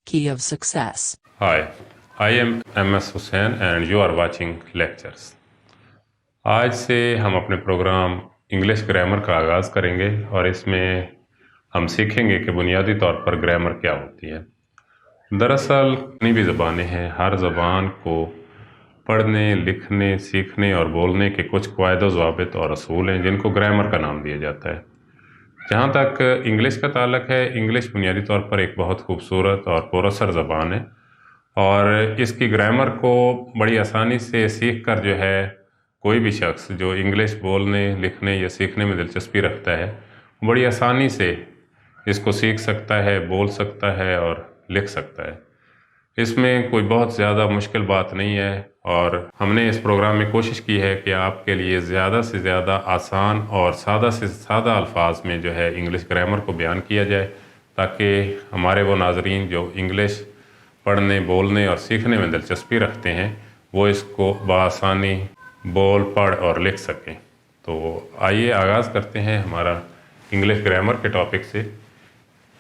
Key of Success. Hi, I am MS Hussain and you are watching lectures. आज से हम अपने programme English grammar का आगाज़ करेंगे और इसमें हम सीखेंगे कि बुनियादी तौर पर ग्रामर क्या होती है। दरअसल जितनी भी ज़बानें हैं, हर ज़बान को पढ़ने, लिखने, सीखने और बोलने के कुछ क़वायद ज़वाबित और असूल हैं जिनको ग्रामर का नाम दिया जाता है। जहाँ तक इंग्लिश का ताल्लुक़ है, इंग्लिश बुनियादी तौर पर एक बहुत खूबसूरत और पुरअसर ज़बान है और इसकी ग्रामर को बड़ी आसानी से सीख कर जो है कोई भी शख्स जो इंग्लिश बोलने, लिखने या सीखने में दिलचस्पी रखता है, बड़ी आसानी से इसको सीख सकता है, बोल सकता है और लिख सकता है। इसमें कोई बहुत ज़्यादा मुश्किल बात नहीं है और हमने इस प्रोग्राम में कोशिश की है कि आपके लिए ज़्यादा से ज़्यादा आसान और सादा से सादा अल्फाज में जो है इंग्लिश ग्रामर को बयान किया जाए, ताकि हमारे वो नाज़रीन जो इंग्लिश पढ़ने, बोलने और सीखने में दिलचस्पी रखते हैं, वो इसको बआसानी बोल, पढ़ और लिख सकें। तो आइए आगाज़ करते हैं हमारा इंग्लिश ग्रामर के टॉपिक से।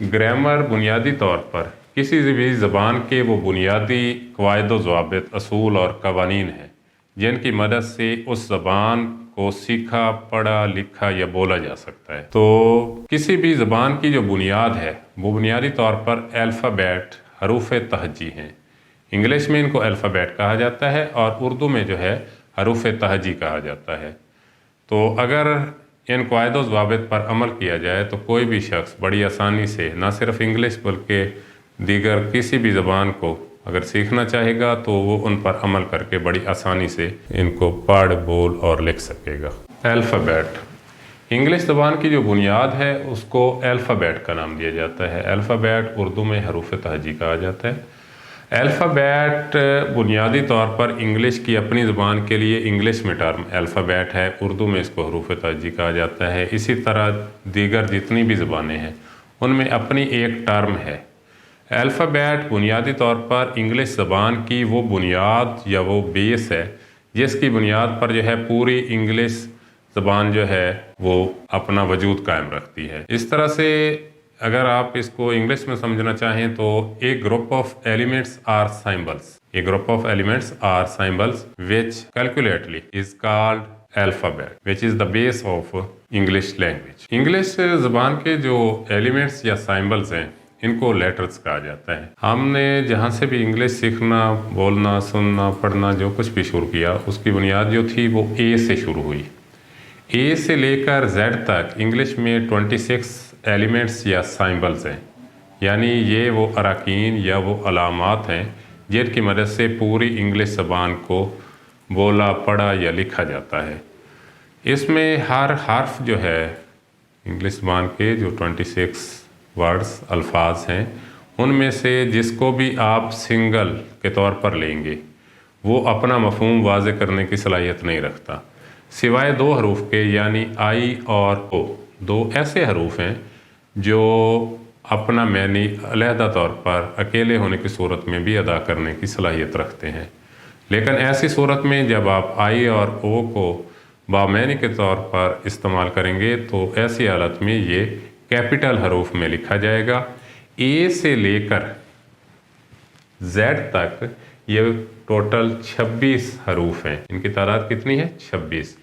ग्रामर बुनियादी तौर पर किसी भी ज़बान के वो बुनियादी क़वायद ज़वाबित, असूल और कवानीन हैं जिनकी मदद से उस ज़बान को सीखा, पढ़ा, लिखा या बोला जा सकता है। तो किसी भी ज़बान की जो बुनियाद है वो बुनियादी तौर पर अल्फ़ाबेट, हरूफ तहजी हैं। इंग्लिश में इनको अल्फ़ाबेट कहा जाता है और उर्दू में जो है हरूफ तहजी कहा जाता है। तो अगर इन क़वायद ज़वाबित पर अमल किया जाए तो कोई भी शख्स बड़ी आसानी से न सिर्फ इंग्लिश बल्कि दीगर किसी भी ज़बान को अगर सीखना चाहेगा तो वो उन पर अमल करके बड़ी आसानी से इनको पढ़, बोल और लिख सकेगा। अल्फ़ाबेट इंग्लिश ज़बान की जो बुनियाद है उसको अल्फ़ाबेट का नाम दिया जाता है। अल्फ़ाबेट उर्दू में हरूफ तहजी कहा जाता है। अल्फ़ाबेट बुनियादी तौर पर इंग्लिश की अपनी ज़बान के लिए इंग्लिश में टर्म अल्फ़ाबेट है, उर्दू में इसको हरूफ तहजी कहा जाता है। इसी तरह दीगर जितनी भी ज़बानें हैं उनमें अपनी एक टर्म है। अल्फ़ाबेट बुनियादी तौर पर इंग्लिश ज़बान की वो बुनियाद या वो बेस है जिसकी बुनियाद पर जो है पूरी इंग्लिश ज़बान जो है वो अपना वजूद कायम रखती है। इस तरह से अगर आप इसको इंग्लिश में समझना चाहें तो एक group of elements or symbols, a group of elements or symbols which collectively is called alphabet which is the base of English language. English ज़बान के जो एलिमेंट्स या सिंबल्स हैं इनको लेटर्स कहा जाता है। हमने जहाँ से भी इंग्लिश सीखना, बोलना, सुनना, पढ़ना जो कुछ भी शुरू किया उसकी बुनियाद जो थी वो ए से शुरू हुई। ए से लेकर जेड तक इंग्लिश में 26 एलिमेंट्स या सिंबल्स हैं, यानी ये वो अराकीन या वो अलामात हैं जिनकी मदद से पूरी इंग्लिश ज़बान को बोला, पढ़ा या लिखा जाता है। इसमें हर हर्फ जो है इंग्लिश ज़बान के जो 26 वर्ड्स, अल्फाज हैं, उनमें से जिसको भी आप सिंगल के तौर पर लेंगे वो अपना मफ़हूम वाज़े करने की सलाहियत नहीं रखता, सिवाय दो हरूफ के, यानी आई और ओ। दो ऐसे हरूफ हैं जो अपना मैनी अलहदा तौर पर अकेले होने की सूरत में भी अदा करने की सलाहियत रखते हैं। लेकिन ऐसी सूरत में जब आप आई और ओ को बामैनी के तौर पर इस्तेमाल करेंगे तो ऐसी हालत में ये कैपिटल हरूफ में लिखा जाएगा। ए से लेकर जेड तक ये टोटल 26 हरूफ हैं। इनकी तादाद कितनी है? 26,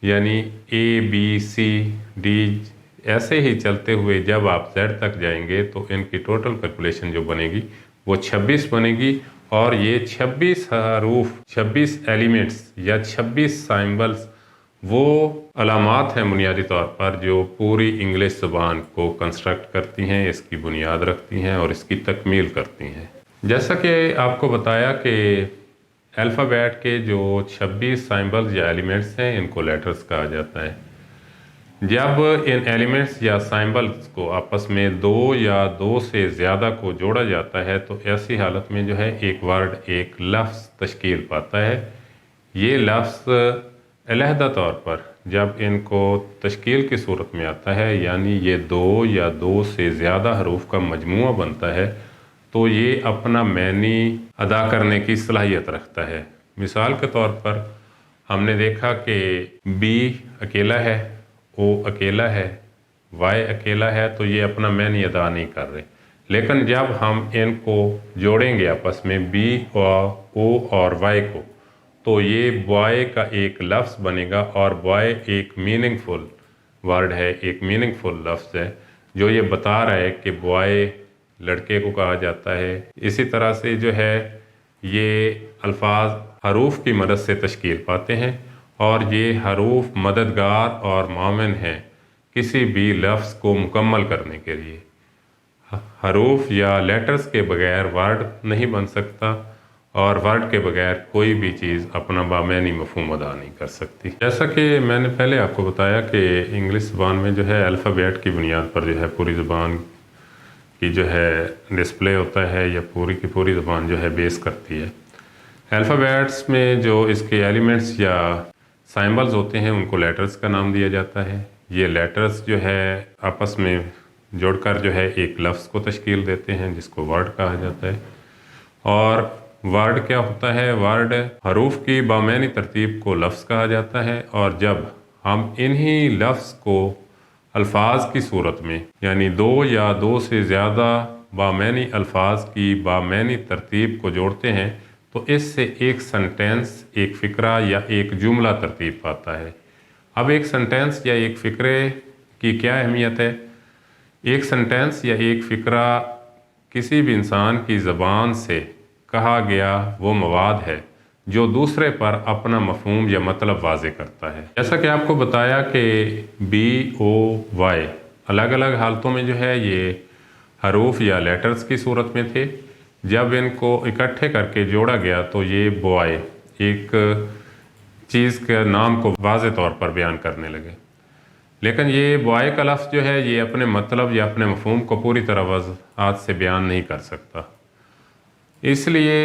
यानी ए, बी, सी, डी ऐसे ही चलते हुए जब आप जेड तक जाएंगे तो इनकी टोटल कैलकुलेशन जो बनेगी वो 26 बनेगी। और ये 26 हरूफ, 26 एलिमेंट्स या 26 सिंबल्स वो अलामात हैं बुनियादी तौर पर जो पूरी इंग्लिश ज़बान को कंस्ट्रक्ट करती हैं, इसकी बुनियाद रखती हैं और इसकी तकमील करती हैं। जैसा कि आपको बताया कि अल्फ़ाबेट के जो 26 सिंबल्स या एलिमेंट्स हैं इनको लेटर्स कहा जाता है। जब इन एलिमेंट्स या सिंबल्स को आपस में दो या दो से ज़्यादा को जोड़ा जाता है तो ऐसी हालत में जो है एक वर्ड, एक लफ्ज़ तश्कील पाता है। ये लफ्ज़ अलहदा तौर पर जब इनको तश्कील की सूरत में आता है, यानी ये दो या दो से ज़्यादा हरूफ का मजमूआ बनता है, तो ये अपना मैनी अदा करने की सलाहियत रखता है। मिसाल के तौर पर हमने देखा कि बी अकेला है, ओ अकेला है, वाई अकेला है, तो ये अपना मैनी अदा नहीं कर रहे। لیکن جب ہم ان کو جوڑیں گے آپس میں بی اور او اور وائی کو، تو یہ بوائے کا ایک لفظ بنے گا، اور بوائے ایک میننگ فل ورڈ ہے، ایک میننگ فل لفظ ہے جو یہ بتا رہا ہے کہ بوائے لڑکے کو کہا جاتا ہے۔ اسی طرح سے جو ہے یہ الفاظ حروف کی مدد سے تشکیل پاتے ہیں، اور یہ حروف مددگار اور معاون ہیں کسی بھی لفظ کو مکمل کرنے کے لیے۔ حروف یا لیٹرز کے بغیر ورڈ نہیں بن سکتا، اور ورڈ کے بغیر کوئی بھی چیز اپنا بامعنی مفہوم ادا نہیں کر سکتی۔ جیسا کہ میں نے پہلے آپ کو بتایا کہ انگلش زبان میں جو ہے الفابیٹ کی بنیاد پر جو ہے پوری زبان کی جو ہے ڈسپلے ہوتا ہے، یا پوری کی پوری زبان جو ہے بیس کرتی ہے۔ الفابیٹس میں جو اس کے ایلیمنٹس یا سائمبلز ہوتے ہیں ان کو لیٹرز کا نام دیا جاتا ہے۔ یہ لیٹرز جو ہے آپس میں جوڑ کر جو ہے ایک لفظ کو تشکیل دیتے ہیں جس کو ورڈ کہا جاتا ہے۔ اور ورڈ کیا ہوتا ہے؟ ورڈ حروف کی بامعنی ترتیب کو لفظ کہا جاتا ہے، اور جب ہم انہی لفظ کو الفاظ کی صورت میں، یعنی دو یا دو سے زیادہ بامعنی الفاظ کی بامعنی ترتیب کو جوڑتے ہیں تو اس سے ایک سنٹینس، ایک فقرہ یا ایک جملہ ترتیب پاتا ہے۔ اب ایک سنٹینس یا ایک فقرے کی کیا اہمیت ہے؟ ایک سنٹینس یا ایک فقرہ کسی بھی انسان کی زبان سے کہا گیا وہ مواد ہے جو دوسرے پر اپنا مفہوم یا مطلب واضح کرتا ہے۔ جیسا کہ آپ کو بتایا کہ بی او وائی الگ الگ حالتوں میں جو ہے یہ حروف یا لیٹرز کی صورت میں تھے، جب ان کو اکٹھے کر کے جوڑا گیا تو یہ بوائے ایک چیز کے نام کو واضح طور پر بیان کرنے لگے۔ لیکن یہ بوائے کا لفظ جو ہے یہ اپنے مطلب یا اپنے مفہوم کو پوری طرح وضاحت سے بیان نہیں کر سکتا، اس لیے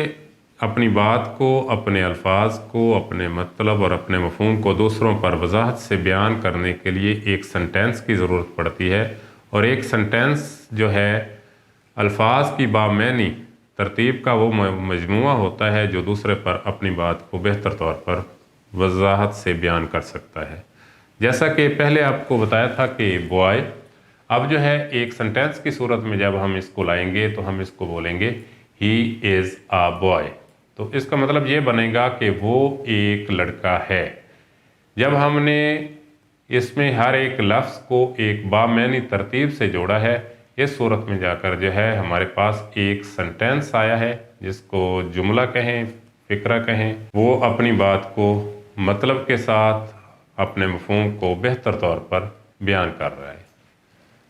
اپنی بات کو، اپنے الفاظ کو، اپنے مطلب اور اپنے مفہوم کو دوسروں پر وضاحت سے بیان کرنے کے لیے ایک سنٹینس کی ضرورت پڑتی ہے، اور ایک سنٹینس جو ہے الفاظ کی بامعنی ترتیب کا وہ مجموعہ ہوتا ہے جو دوسرے پر اپنی بات کو بہتر طور پر وضاحت سے بیان کر سکتا ہے۔ جیسا کہ پہلے آپ کو بتایا تھا کہ بوائے، اب جو ہے ایک سنٹینس کی صورت میں جب ہم اس کو لائیں گے تو ہم اس کو بولیں گے ہی از اے بوائے، تو اس کا مطلب یہ بنے گا کہ وہ ایک لڑکا ہے۔ جب ہم نے اس میں ہر ایک لفظ کو ایک بامعنی ترتیب سے جوڑا ہے، اس صورت میں جا کر جو ہے ہمارے پاس ایک سنٹینس آیا ہے جس کو جملہ کہیں، فقرہ کہیں، وہ اپنی بات کو مطلب کے ساتھ اپنے مفہوم کو بہتر طور پر بیان کر رہا ہے۔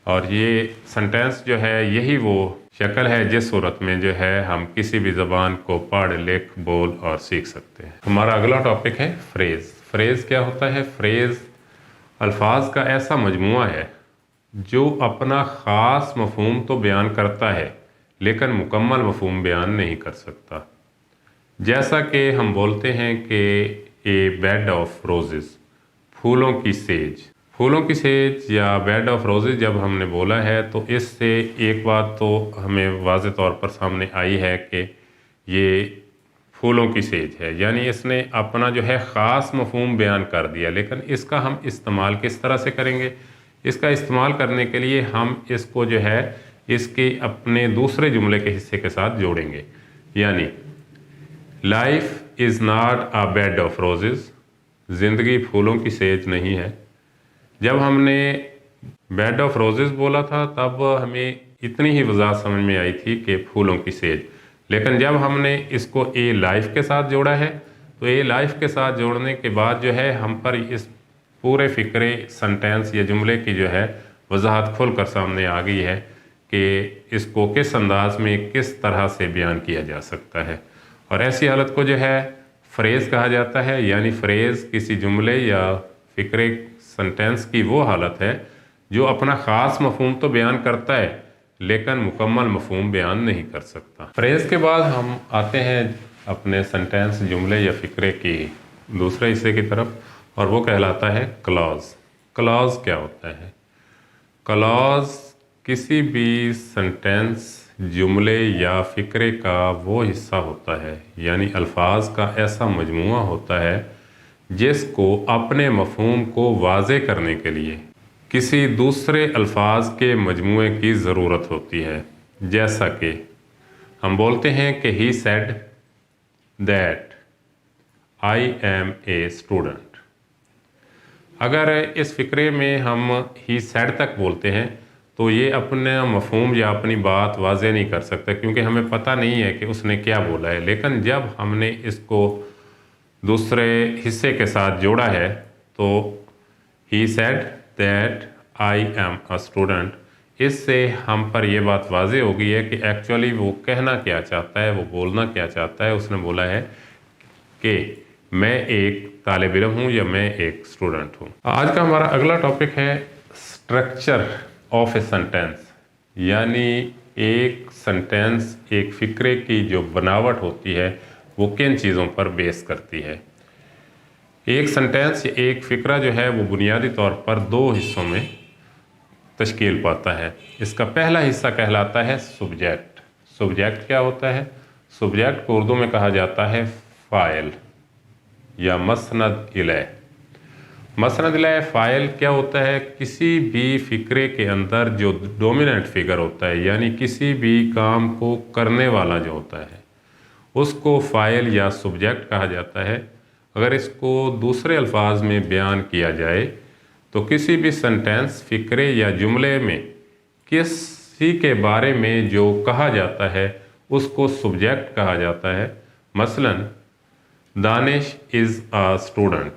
اور یہ سنٹینس جو ہے یہی وہ شکل ہے جس صورت میں جو ہے ہم کسی بھی زبان کو پڑھ، لکھ، بول اور سیکھ سکتے ہیں۔ ہمارا اگلا ٹاپک ہے فریز۔ فریز کیا ہوتا ہے؟ فریز الفاظ کا ایسا مجموعہ ہے جو اپنا خاص مفہوم تو بیان کرتا ہے لیکن مکمل مفہوم بیان نہیں کر سکتا۔ جیسا کہ ہم بولتے ہیں کہ اے بیڈ آف روزز، پھولوں کی سیج۔ پھولوں کی سیج یا بیڈ آف روزز جب ہم نے بولا ہے تو اس سے ایک بات تو ہمیں واضح طور پر سامنے آئی ہے کہ یہ پھولوں کی سیج ہے، یعنی اس نے اپنا جو ہے خاص مفہوم بیان کر دیا، لیکن اس کا ہم استعمال کس طرح سے کریں گے؟ اس کا استعمال کرنے کے لیے ہم اس کو جو ہے اس کے اپنے دوسرے جملے کے حصے کے ساتھ جوڑیں گے، یعنی life is not a bad of roses, زندگی پھولوں کی سیج نہیں ہے۔ جب ہم نے بیڈ آف روزز بولا تھا تب ہمیں اتنی ہی وضاحت سمجھ میں آئی تھی کہ پھولوں کی سیج، لیکن جب ہم نے اس کو اے لائف کے ساتھ جوڑا ہے تو اے لائف کے ساتھ جوڑنے کے بعد جو ہے ہم پر اس پورے فقرے، سنٹینس یا جملے کی جو ہے وضاحت کھل کر سامنے آ گئی ہے کہ اس کو کس انداز میں کس طرح سے بیان کیا جا سکتا ہے، اور ایسی حالت کو جو ہے فریز کہا جاتا ہے۔ یعنی فریز کسی جملے یا فقرے، سنٹینس کی وہ حالت ہے جو اپنا خاص مفہوم تو بیان کرتا ہے لیکن مکمل مفہوم بیان نہیں کر سکتا۔ فریز کے بعد ہم آتے ہیں اپنے سنٹینس، جملے یا فقرے کی دوسرے حصے کی طرف، اور وہ کہلاتا ہے کلاز۔ کلاز کیا ہوتا ہے؟ کلاز کسی بھی سنٹینس، جملے یا فقرے کا وہ حصہ ہوتا ہے، یعنی الفاظ کا ایسا مجموعہ ہوتا ہے جس کو اپنے مفہوم کو واضح کرنے کے لیے کسی دوسرے الفاظ کے مجموعے کی ضرورت ہوتی ہے۔ जैसा कि हम बोलते हैं कि he said that I am a student। अगर इस फ़िक्रे में हम he said तक बोलते हैं तो ये अपना मफ़हूम या अपनी बात वाज़े नहीं कर सकता, क्योंकि हमें पता नहीं है कि उसने क्या बोला है। लेकिन जब हमने इसको दूसरे हिस्से के साथ जोड़ा है तो he said that I am a student, इससे हम पर यह बात वाज़े हो गई है कि एक्चुअली वो कहना क्या चाहता है, वो बोलना क्या चाहता है। उसने बोला है कि मैं एक तालिब इल्म हूँ या मैं एक स्टूडेंट हूँ। आज का हमारा अगला टॉपिक है स्ट्रक्चर ऑफ ए सेंटेंस, यानी एक सेंटेंस, एक फ़िक्रे की जो बनावट होती है वो किन चीज़ों पर बेस करती है। एक सेंटेंस, एक फ़िक्रा जो है वो बुनियादी तौर पर दो हिस्सों में तश्कील पाता है। इसका पहला हिस्सा कहलाता है सब्जेक्ट। सब्जेक्ट क्या होता है? सब्जेक्ट को उर्दू में कहा जाता है फ़ाइल या मसनद इलैह। मसनद इलैह फ़ाइल क्या होता है? किसी भी फ़िक्रे के अंदर जो डोमिनेंट फिगर होता है, यानी किसी भी काम को करने वाला जो होता है, उसको फ़ाइल या सब्जेक्ट कहा जाता है। अगर इसको दूसरे अल्फाज में बयान किया जाए तो किसी भी सेंटेंस, फ़िक्रे या जुमले में किसी के बारे में जो कहा जाता है उसको सब्जेक्ट कहा जाता है। मसलन Danish is a student,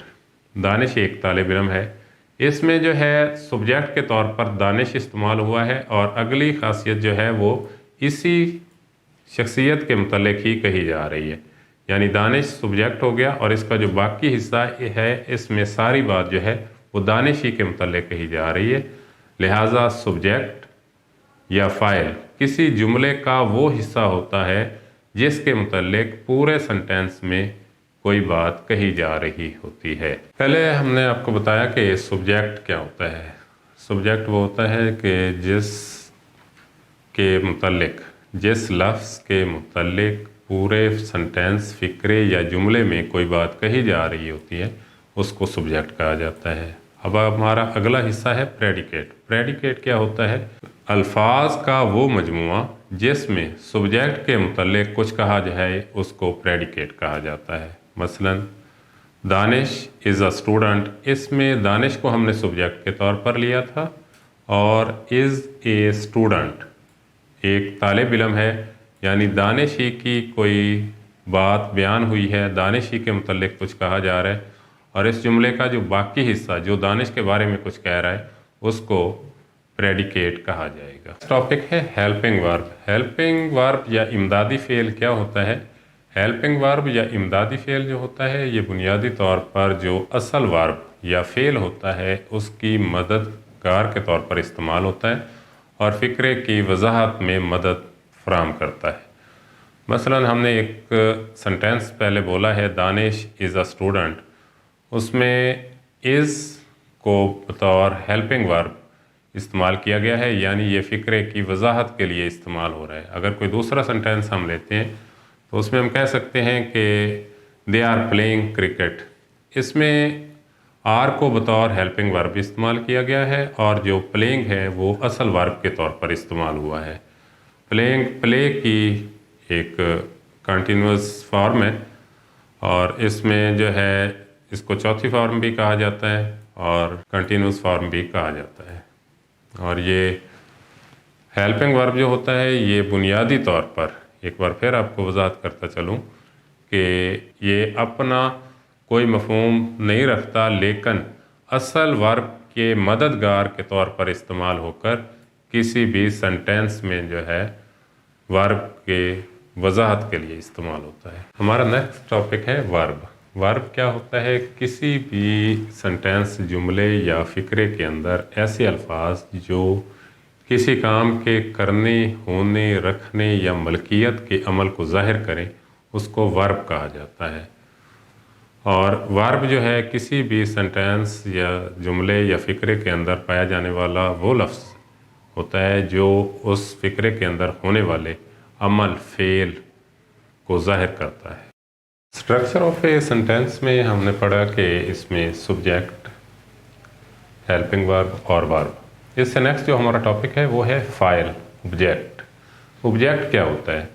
Danish एक तालिब इल्म है। इसमें जो है सब्जेक्ट के तौर पर दानिश इस्तेमाल हुआ है और अगली खासियत जो है वो इसी शख्सियत के मुतल्लिक़ ही कही जा रही है, यानी दानिश सब्जेक्ट हो गया और इसका जो बाकी हिस्सा है इसमें सारी बात जो है वो दानिश ही के मुतल्लिक़ कही जा रही है। लिहाजा सब्जेक्ट या फ़ाइल किसी जुमले का वो हिस्सा होता है जिसके मुतल्लिक़ पूरे सेंटेंस में कोई बात कही जा रही होती है। पहले हमने आपको बताया कि सब्जेक्ट क्या होता है। सब्जेक्ट वो होता है कि जिस लफ्ज़ के मुतल्लिक़ पूरे सेंटेंस, फ़िक्रे या जुमले में कोई बात कही जा रही होती है उसको सब्जेक्ट कहा जाता है। अब हमारा अगला हिस्सा है प्रेडिकेट। प्रेडिकेट क्या होता है? अल्फाज का वो मजमुआ जिसमें सब्जेक्ट के मुतल्लिक़ कुछ कहा जाए उसको प्रेडिकेट कहा जाता है। मसलन दानिश इज़ अ स्टूडेंट, इसमें दानिश को हमने सब्जेक्ट के तौर पर लिया था और इज़ ए स्टूडेंट एक तालिब इल्म है, यानी दानिश ही की कोई बात बयान हुई है, दानिश ही के मुतल्लिक़ कुछ कहा जा रहा है और इस जुमले का जो बाकी हिस्सा जो दानिश के बारे में कुछ कह रहा है उसको प्रेडिकेट कहा जाएगा। टॉपिक है हेल्पिंग वर्ब। हेल्पिंग वर्ब या इमदादी फ़ेल क्या होता है? हेल्पिंग वर्ब या इमदादी फ़ेल जो होता है ये बुनियादी तौर पर जो असल वर्ब या फ़ेल होता है उसकी मददगार के तौर पर इस्तेमाल होता है और फ़िक्रे की वजाहत में मदद फराहम करता है। मसलन हमने एक सेंटेंस पहले बोला है दानिश इज़ अ स्टूडेंट, उसमें इज़ को बतौर हेल्पिंग वर्ब इस्तेमाल किया गया है, यानी ये फ़िक्रे की वजाहत के लिए इस्तेमाल हो रहा है। अगर कोई दूसरा सेंटेंस हम लेते हैं तो उसमें हम कह सकते हैं कि दे आर प्लेइंग क्रिकेट, इसमें आर को बतौर हेल्पिंग वर्ब इस्तेमाल किया गया है और जो प्लेइंग है वो असल वर्ब के तौर पर इस्तेमाल हुआ है। प्ले की एक कंटिन्यूस फॉर्म है और इसमें जो है इसको चौथी फॉर्म भी कहा जाता है और कंटिन्यूस फॉर्म भी कहा जाता है। और ये हेल्पिंग वर्ब जो होता है ये बुनियादी तौर पर, एक बार फिर आपको वजाहत करता चलूँ कि ये अपना कोई मफ़हूम नहीं रखता, लेकिन असल वर्ब के मददगार के तौर पर इस्तेमाल होकर किसी भी सेंटेंस में जो है वर्ब के वजाहत के लिए इस्तेमाल होता है। हमारा नेक्स्ट टॉपिक है वर्ब। वर्ब क्या होता है? किसी भी सेंटेंस, जुमले या फ़िक्रे के अंदर ऐसे अल्फाज जो किसी काम के करने, होने, रखने या मलकियत के अमल को ज़ाहिर करें उसको वर्ब कहा जाता है। और वर्ब जो है किसी भी सेंटेंस या जुमले या फ़िक्रे के अंदर पाया जाने वाला वो लफ्ज़ होता है जो उस फ़िक्रे के अंदर होने वाले अमल, फ़ेल को ज़ाहिर करता है। स्ट्रक्चर ऑफ ए सेंटेंस में हमने पढ़ा कि इसमें सब्जेक्ट, हेल्पिंग वर्ब और वर्ब। इससे नेक्स्ट जो हमारा टॉपिक है वो है फ़ाइल, ऑब्जेक्ट। ऑब्जेक्ट क्या होता है?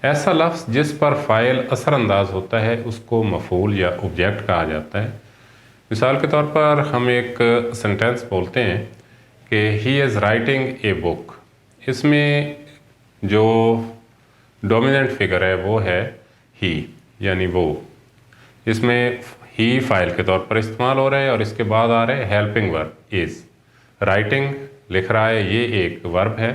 ऐसा लफ्ज़ जिस पर फ़ाइल असर अंदाज होता है उसको मफ़ूल या ऑब्जेक्ट कहा जाता है। मिसाल के तौर पर हम एक सेंटेंस बोलते हैं कि he is writing a book. इसमें जो डोमिनेंट फिगर है वो है ही, यानी वो। इसमें ही फ़ाइल के तौर पर इस्तेमाल हो रहा है और इसके बाद आ रहा है हेल्पिंग वर्ब इज़। राइटिंग लिख रहा है, ये एक वर्ब है,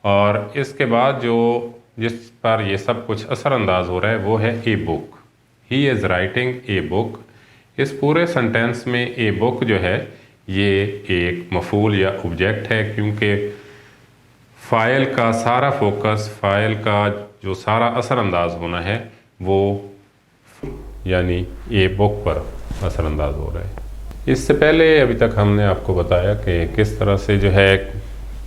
और इसके बाद जो जिस पर ये सब कुछ असर अंदाज हो रहा है वो है a book. He is writing a book. इस पूरे सेंटेंस में ए बुक जो है ये एक मफूल या ऑब्जेक्ट है, क्योंकि फ़ाइल का सारा फोकस, फ़ाइल का जो सारा असर अंदाज होना है वो यानी ए बुक पर असर अंदाज हो रहा है। इससे पहले अभी तक हमने आपको बताया कि किस तरह से जो है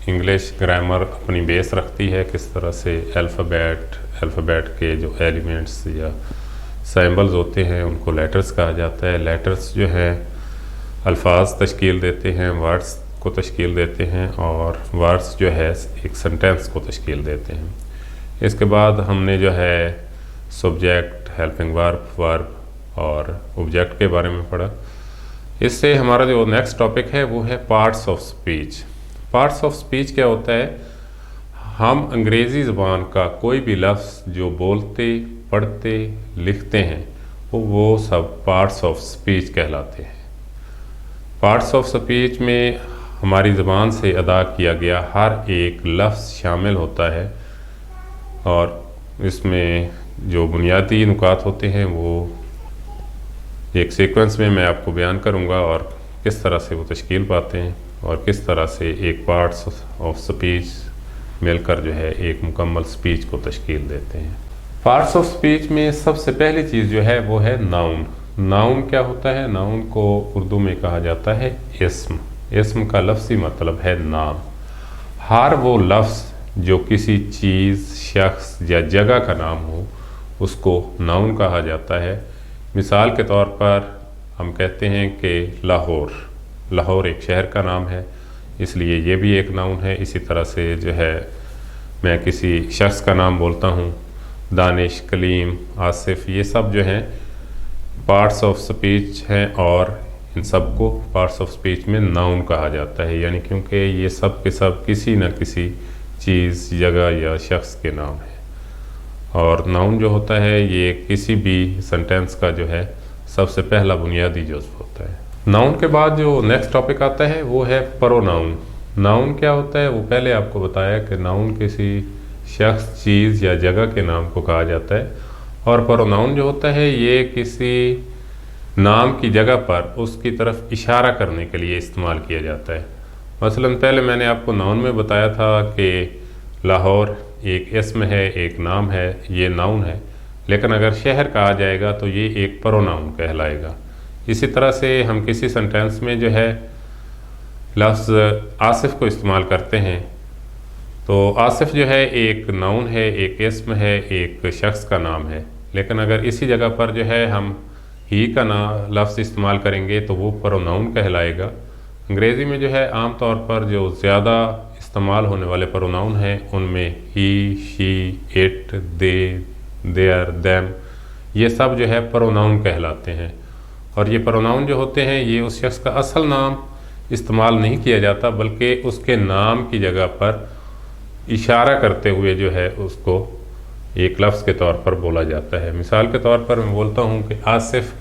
इंग्लिश ग्रामर अपनी बेस रखती है, किस तरह से अल्फ़ाबेट के जो एलिमेंट्स या सिंबल्स होते हैं उनको लेटर्स कहा जाता है। लेटर्स जो है अल्फाज तश्कील देते हैं, वर्ड्स को तश्कील देते हैं, और वर्ड्स जो है एक सेंटेंस को तश्कील देते हैं। इसके बाद हमने जो है सब्जेक्ट, हेल्पिंग वर्ब और ऑब्जेक्ट के बारे में पढ़ा। इससे हमारा जो नेक्स्ट टॉपिक है वो है parts of speech. Parts of speech क्या होता है? हम अंग्रेज़ी ज़बान का कोई भी लफ्ज़ जो बोलते, पढ़ते, लिखते हैं वो सब पार्ट्स ऑफ स्पीच कहलाते हैं। पार्ट्स ऑफ स्पीच में हमारी ज़बान से अदा किया गया हर एक लफ्ज़ शामिल होता है, और इसमें जो बुनियादी नुकात होते हैं वो एक सीक्वेंस में मैं आपको बयान करूंगा, और किस तरह से वो तश्कील पाते हैं और किस तरह से एक पार्ट्स ऑफ स्पीच मिलकर जो है एक मुकम्मल स्पीच को तश्कील देते हैं। पार्ट्स ऑफ स्पीच में सबसे पहली चीज़ जो है वो है नाउन। नाउन क्या होता है? नाउन को उर्दू में कहा जाता है इस्म। इस्म का लफ्ज़ी मतलब है नाम। हर वो लफ्ज़ जो किसी चीज़, शख्स या जगह का नाम हो उसको नाउन कहा जाता है। मिसाल के तौर पर हम कहते हैं कि लाहौर एक शहर का नाम है, इसलिए ये भी एक नाउन है। इसी तरह से जो है मैं किसी शख्स का नाम बोलता हूँ, दानिश, कलीम, आसिफ, ये सब जो हैं पार्ट्स ऑफ स्पीच हैं, और इन सब को पार्ट्स ऑफ स्पीच में नाउन कहा जाता है, यानी क्योंकि ये सब के सब किसी न किसी चीज़, जगह या शख्स के नाम हैं। और नाउन जो होता है ये किसी भी सेंटेंस का जो है सबसे पहला बुनियादी जुज़्व होता है। नाउन के बाद जो नेक्स्ट टॉपिक आता है वो है प्रोनाउन। नाउन क्या होता है वो पहले आपको बताया कि नाउन किसी शख्स, चीज़ या जगह के नाम को कहा जाता है, और प्रोनाउन जो होता है ये किसी नाम की जगह पर उसकी तरफ इशारा करने के लिए इस्तेमाल किया जाता है। मसलन पहले मैंने आपको नाउन में बताया था कि लाहौर एक इस्म है, एक नाम है, ये नाउन है, लेकिन अगर शहर कहा जाएगा तो ये एक प्रोनाउन कहलाएगा। इसी तरह से हम किसी सेंटेंस में जो है लफ्ज़ आसिफ को इस्तेमाल करते हैं, तो आसिफ जो है एक नाउन है, एक इस्म है, एक शख्स का नाम है, लेकिन अगर इसी जगह पर जो है हम ही का लफ्ज़ इस्तेमाल करेंगे तो वो प्रोनाउन कहलाएगा। अंग्रेज़ी में जो है आम तौर पर जो ज़्यादा इस्तेमाल होने वाले प्रोनाउन हैं उनमें he, she, it, they, their, them, ये सब जो है प्रोनाउन कहलाते हैं। और ये प्रोनाउन जो होते हैं ये उस शख्स का असल नाम इस्तेमाल नहीं किया जाता, बल्कि उसके नाम की जगह पर इशारा करते हुए जो है उसको एक लफ्ज़ के तौर पर बोला जाता है। मिसाल के तौर पर मैं बोलता हूँ कि Asif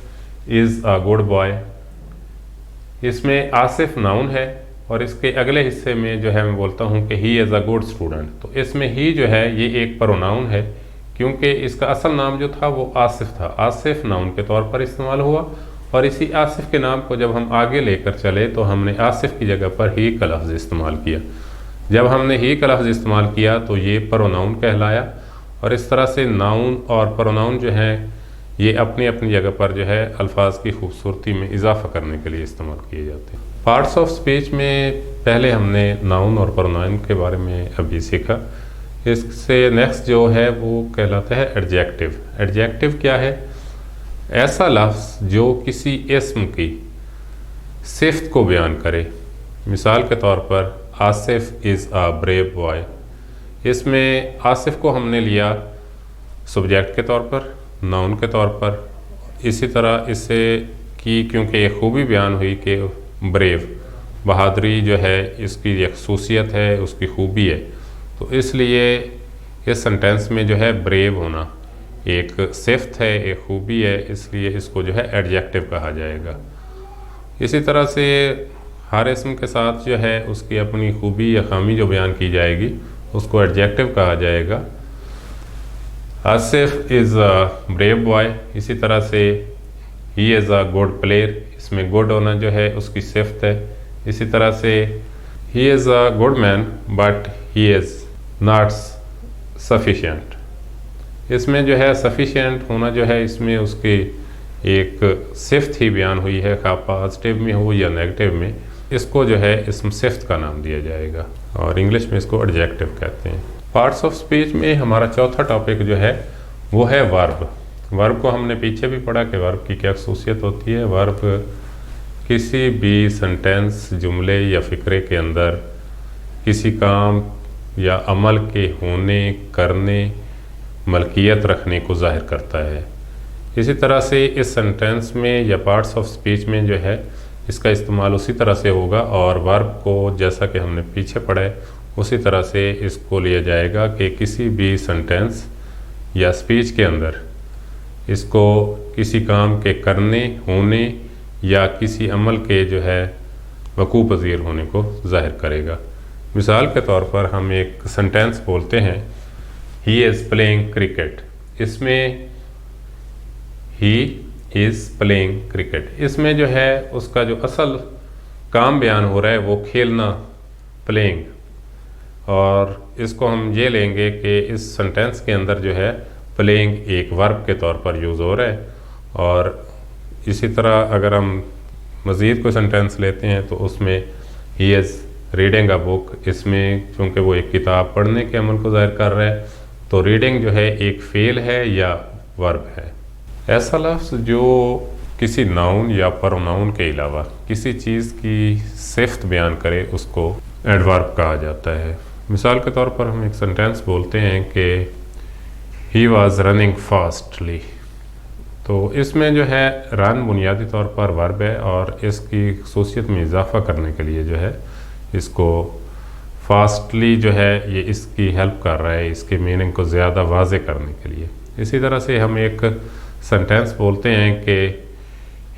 is a good boy. इसमें आसिफ नाउन है और इसके अगले हिस्से में जो है मैं बोलता हूँ कि ही इज़ अ गुड स्टूडेंट। तो इसमें ही जो है ये एक प्रोनाउन है, क्योंकि इसका असल नाम जो था वो आसिफ था। आसिफ नाउन के तौर पर इस्तेमाल हुआ, और इसी आसिफ के नाम को जब हम आगे लेकर चले तो हमने आसिफ की जगह पर ही का लफ्ज़ इस्तेमाल किया। जब हमने ही का लफ्ज़ इस्तेमाल किया तो ये प्रोनाउन कहलाया। और इस तरह से नाउन और प्रोनाउन जो हैं ये अपनी अपनी जगह पर जो है अल्फाज की खूबसूरती में इजाफ़ा करने के लिए इस्तेमाल किए जाते हैं। पार्ट्स ऑफ स्पीच में पहले हमने नाउन और प्रोनाउन के बारे में अभी सीखा। इससे नेक्स्ट जो है वो कहलाता है एडजेक्टिव। एडजेक्टिव क्या है? ऐसा लफ्ज़ जो किसी इस्म की सिफ्त को बयान करे। मिसाल के तौर पर Asif is a brave boy. اس میں آصف کو ہم نے لیا سبجیکٹ کے طور پر، ناؤن کے طور پر. اسی طرح اس سے کی کیونکہ ایک خوبی بیان ہوئی کہ بریو، بہادری جو ہے اس کی ایک خصوصیت ہے، اس کی خوبی ہے، تو اس لیے اس سنٹینس میں جو ہے بریو ہونا ایک صفت ہے، ایک خوبی ہے، اس لیے اس کو جو ہے ایڈجیکٹو کہا جائے گا. اسی طرح سے ہر اسم کے ساتھ جو ہے اس کی اپنی خوبی یا خامی جو بیان کی جائے گی اس کو ایڈجیکٹو کہا جائے گا. آصف از اے بریو بوائے. اسی طرح سے he is a good player, اس میں گڈ ہونا جو ہے اس کی صفت ہے. اسی طرح سے he is a good man but he is not sufficient. اس میں جو ہے سفیشینٹ ہونا جو ہے اس میں اس کی ایک صفت ہی بیان ہوئی ہے، خواہ پازیٹیو میں ہو یا نیگیٹو میں. اس کو جو ہے اسم صفت کا نام دیا جائے گا اور انگلش میں اس کو ایڈجیکٹو کہتے ہیں. پارٹس آف اسپیچ میں ہمارا چوتھا ٹاپک جو ہے وہ ہے ورب. ورب کو ہم نے پیچھے بھی پڑھا کہ ورب کی کیا خصوصیت ہوتی ہے. ورب کسی بھی سنٹینس، جملے یا فقرے کے اندر کسی کام یا عمل کے ہونے، کرنے، ملکیت رکھنے کو ظاہر کرتا ہے. اسی طرح سے اس سنٹینس میں یا پارٹس آف اسپیچ میں جو ہے اس کا استعمال اسی طرح سے ہوگا، اور ورب کو جیسا کہ ہم نے پیچھے پڑھا ہے اسی طرح سے اس کو لیا جائے گا کہ کسی بھی سنٹینس یا اسپیچ کے اندر اس کو کسی کام کے کرنے، ہونے یا کسی عمل کے جو ہے وقوع پذیر ہونے کو ظاہر کرے گا. مثال کے طور پر ہم ایک سنٹینس بولتے ہیں ہی از پلینگ کرکٹ. اس میں ہی از پلینگ کرکٹ، اس میں جو ہے اس کا جو اصل کام بیان ہو رہا ہے وہ کھیلنا، پلینگ. اور اس کو ہم یہ لیں گے کہ اس سنٹینس کے اندر جو ہے پلینگ ایک ورب کے طور پر یوز ہو رہا ہے. اور اسی طرح اگر ہم مزید کوئی سنٹینس لیتے ہیں تو اس میں ہی از ریڈنگ اے بک. اس میں چونکہ وہ ایک کتاب پڑھنے کے عمل کو ظاہر کر رہا ہے تو ریڈنگ جو ہے ایک فعل ہے یا ورب ہے. ایسا لفظ جو کسی ناؤن یا پروناؤن کے علاوہ کسی چیز کی صفت بیان کرے اس کو ایڈورب کہا جاتا ہے. مثال کے طور پر ہم ایک سنٹینس بولتے ہیں کہ ہی واز رننگ فاسٹلی. تو اس میں جو ہے رن بنیادی طور پر ورب ہے اور اس کی خصوصیت میں اضافہ کرنے کے لیے جو ہے اس کو فاسٹلی جو ہے یہ اس کی ہیلپ کر رہا ہے، اس کے میننگ کو زیادہ واضح کرنے کے لیے. اسی طرح سے ہم ایک سنٹینس بولتے ہیں کہ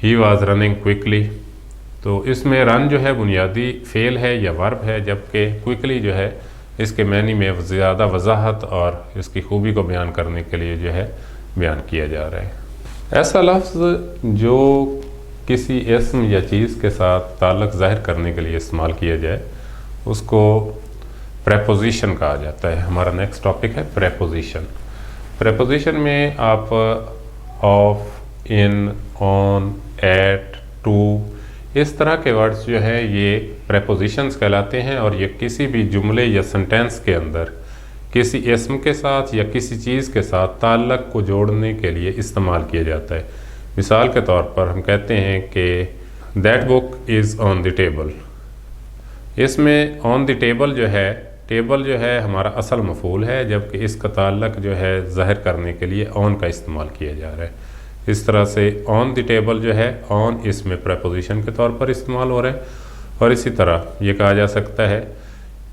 ہی واز رننگ کوئکلی. تو اس میں رن جو ہے بنیادی فعل ہے یا ورب ہے، جبکہ کوئکلی جو ہے اس کے معنی میں زیادہ وضاحت اور اس کی خوبی کو بیان کرنے کے لیے جو ہے بیان کیا جا رہا ہے. ایسا لفظ جو کسی اسم یا چیز کے ساتھ تعلق ظاہر کرنے کے لیے استعمال کیا جائے اس کو پریپوزیشن کہا جاتا ہے. ہمارا نیکسٹ ٹاپک ہے پریپوزیشن. پریپوزیشن میں آپ of, in, on, at, to اس طرح کے ورڈز جو ہے یہ پریپوزیشنز کہلاتے ہیں اور یہ کسی بھی جملے یا سنٹینس کے اندر کسی اسم کے ساتھ یا کسی چیز کے ساتھ تعلق کو جوڑنے کے لیے استعمال کیا جاتا ہے. مثال کے طور پر ہم کہتے ہیں کہ that book is on the table. اس میں آن دی ٹیبل جو ہے، ٹیبل جو ہے ہمارا اصل مفعول ہے، جبکہ اس کا تعلق جو ہے ظاہر کرنے کے لیے آن کا استعمال کیا جا رہا ہے. اس طرح سے آن دی ٹیبل جو ہے آن اس میں پریپوزیشن کے طور پر استعمال ہو رہا ہے. اور اسی طرح یہ کہا جا سکتا ہے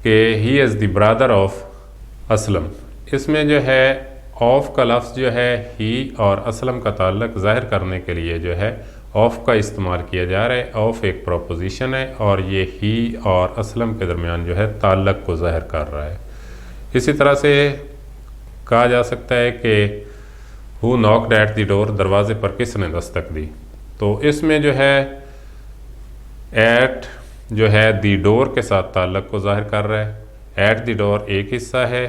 کہ ہی از دی برادر آف اسلم. اس میں جو ہے آف کا لفظ جو ہے ہی اور اسلم کا تعلق ظاہر کرنے کے لیے جو ہے آف کا استعمال کیا جا رہا ہے. آف ایک پروپوزیشن ہے اور یہ ہی اور اسلم کے درمیان جو ہے تعلق کو ظاہر کر رہا ہے. اسی طرح سے کہا جا سکتا ہے کہ ہو ناکڈ ایٹ دی ڈور، دروازے پر کس نے دستک دی. تو اس میں جو ہے ایٹ جو ہے دی ڈور کے ساتھ تعلق کو ظاہر کر رہا ہے. ایٹ دی ڈور ایک حصہ ہے.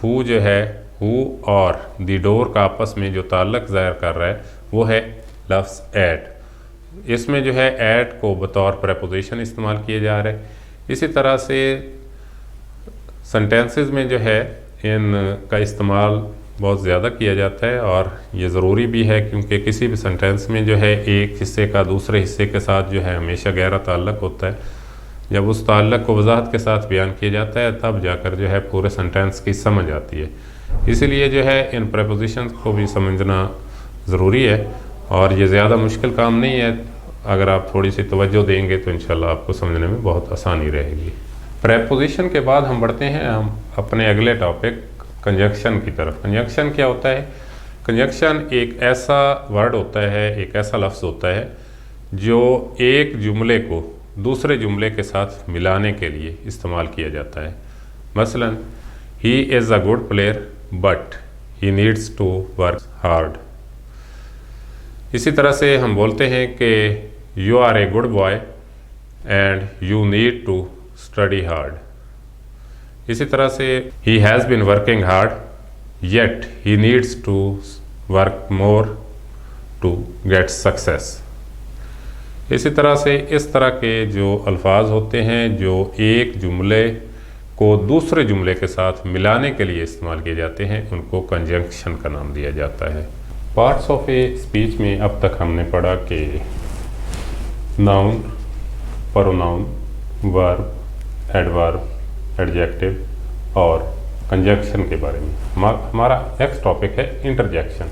ہو جو ہے ہو اور دی ڈور کا آپس میں جو تعلق ظاہر کر رہا ہے وہ ہے لفظ ایٹ. اس میں جو ہے ایٹ کو بطور پریپوزیشن استعمال کیے جا رہے. اسی طرح سے سنٹینسز میں جو ہے ان کا استعمال بہت زیادہ کیا جاتا ہے اور یہ ضروری بھی ہے کیونکہ کسی بھی سنٹینس میں جو ہے ایک حصے کا دوسرے حصے کے ساتھ جو ہے ہمیشہ گہرا تعلق ہوتا ہے. जब उस ताल्लुक़ को वजाहत के साथ बयान किया जाता है तब जाकर जो है पूरे सेंटेंस की समझ आती है। इसीलिए जो है इन प्रेपोजिशंस को भी समझना ज़रूरी है और ये ज़्यादा मुश्किल काम नहीं है। अगर आप थोड़ी सी तवज्जो देंगे तो इंशाल्लाह आपको समझने में बहुत आसानी रहेगी। प्रेपोजिशन के बाद हम बढ़ते हैं हम अपने अगले टॉपिक कंजंक्शन की तरफ। कंजंक्शन क्या होता है? कंजंक्शन एक ऐसा वर्ड होता है, एक ऐसा लफ्ज़ होता है जो एक जुमले को दूसरे जुमले के साथ मिलाने के लिए इस्तेमाल किया जाता है। मसलन he is a good player but he needs to work hard. इसी तरह से हम बोलते हैं कि you are a good boy and you need to study hard. इसी तरह से he has been working hard yet he needs to work more to get success. इसी तरह से इस तरह के जो अल्फाज होते हैं जो एक जुमले को दूसरे जुमले के साथ मिलाने के लिए इस्तेमाल किए जाते हैं उनको कंजंक्शन का नाम दिया जाता है। पार्ट्स ऑफ ए स्पीच में अब तक हमने पढ़ा कि noun, pronoun, verb, adverb, adjective और कंजंक्शन के बारे में। हमारा नेक्स्ट टॉपिक है इंटरजेक्शन।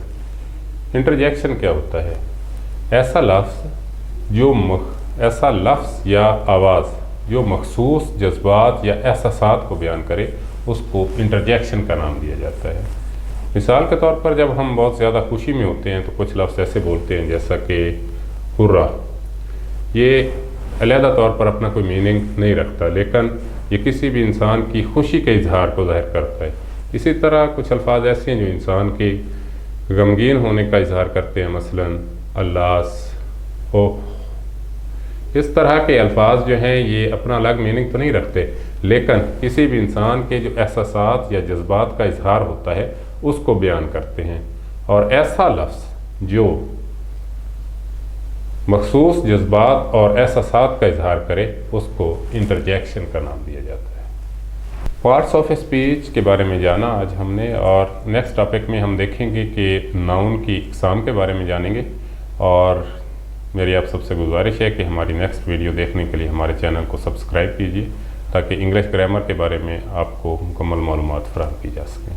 इंटरजेक्शन क्या होता है? ऐसा लफ्ज़ या आवाज़ जो मखसूस जज्बात या एहसासात को बयान करे उसको इंटरजेक्शन का नाम दिया जाता है। मिसाल के तौर पर जब हम बहुत ज़्यादा खुशी में होते हैं तो कुछ लफ्ज़ ऐसे बोलते हैं जैसा कि हुर्रा। ये अलहदा तौर पर अपना कोई मीनिंग नहीं रखता लेकिन ये किसी भी इंसान की खुशी के इजहार को ज़ाहिर करता है। इसी तरह कुछ अल्फाज ऐसे हैं जो इंसान के गमगीन होने का इजहार करते हैं, मसलन अल्लास, ओ। इस तरह के अल्फाज जो हैं ये अपना अलग मीनिंग तो नहीं रखते लेकिन किसी भी इंसान के जो एहसासात या जज्बात का इजहार होता है उसको बयान करते हैं। और ऐसा लफ्ज़ जो मखसूस जज्बात और एहसासात का इजहार करे उसको इंटरजेक्शन का नाम दिया जाता है। पार्ट्स ऑफ स्पीच के बारे में जाना आज हमने, और नेक्स्ट टॉपिक में हम देखेंगे कि नाउन की इकसाम के बारे में जानेंगे। और मेरी आप सबसे गुजारिश है कि हमारी नेक्स्ट वीडियो देखने के लिए हमारे चैनल को सब्सक्राइब कीजिए ताकि इंग्लिश ग्रामर के बारे में आपको मुकम्मल मालूमात फराहम की जा सकें।